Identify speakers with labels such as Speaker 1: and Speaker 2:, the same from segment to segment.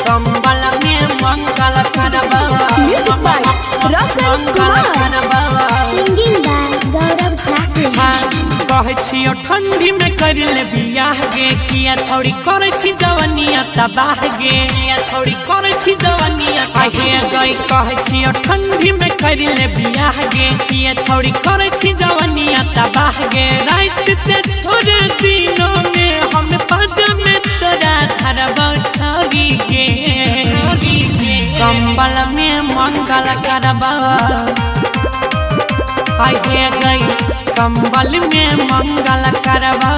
Speaker 1: कंबल में मंगल करबा कहे छियो ठंडी में कर ले बियाह गे किया छौड़ी करे छी जवनिया तबाह गे किया छौड़ी करे छी जवनिया हे गई कहे छियो ठंडी में कर ले बियाह गे किया छौड़ी करे छी जवनिया तबाह गे रात ते छोड़ दिनों में हम पाजा में तोरा धरबा छौड़ी गे कंबल में मंगल करबा हे गई कंबल में मंगल करबा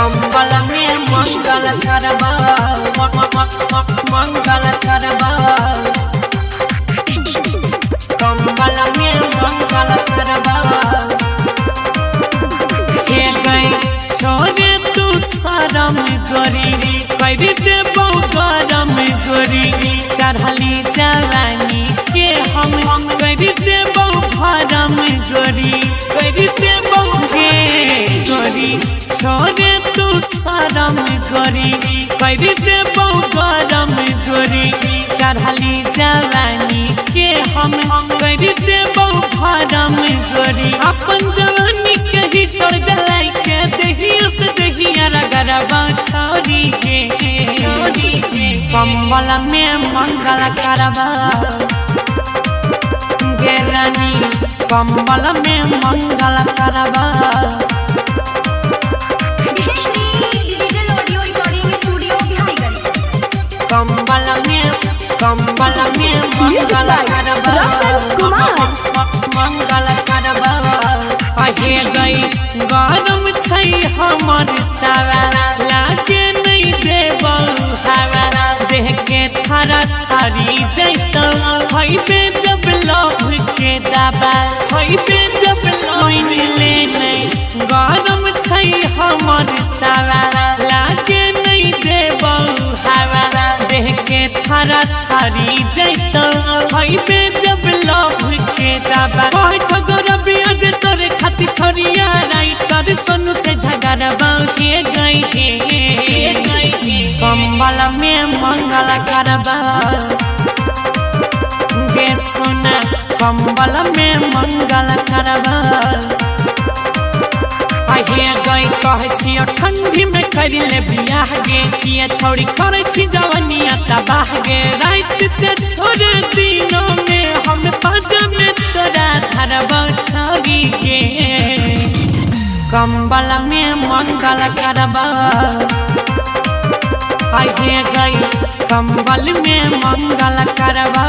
Speaker 1: कंबल में मंगल करबा मंगल करबा कंबल में मंगल करबा हे गई छोरे तू शरम गोरी कर देबो गरम गोरी चढ़ली जवानी के हम कर देबो भरम गोरी कर देबो गे गोरी छोरे तू शरम गोरी कर देबो गरम गोरी चढ़ली जवानी के हम कर देबो भरम गोरी अपन जवानी के हिटर जलाई के दहिया से दहिया रगरबा छौरी के कंबल में मंगल करबा गे रानी कंबल में मंगल करबा कंबल में मंगल करबा मंगल करबा हे गई गरम छै हमर तावा लागे नहीं देबो हवा देह के थारा थारी जैतो होइबे जब लव के दबा होइबे जब सोइन ले नहीं गरम छै हमर तावा लागे नहीं देबो हवा देह के थारा थारी जैतो होइबे जब लव के दबा कह छगोरा बियाज तोरे खाती छोरिया राइटर सोनू से झगड़बा के गई कंबल में मंगल करबा गे सोना कंबल में मंगल करबा हे गई कहे छियो ठंडी में कर ले बियाह गे किया छौड़ी करे छी जवनिया तबाह गे रात ते छोड़ दिनों में हम पाजा में तोरा धरबा छौड़ी गे कंबल में मंगल करबा हे गई कंबल में मंगल करबा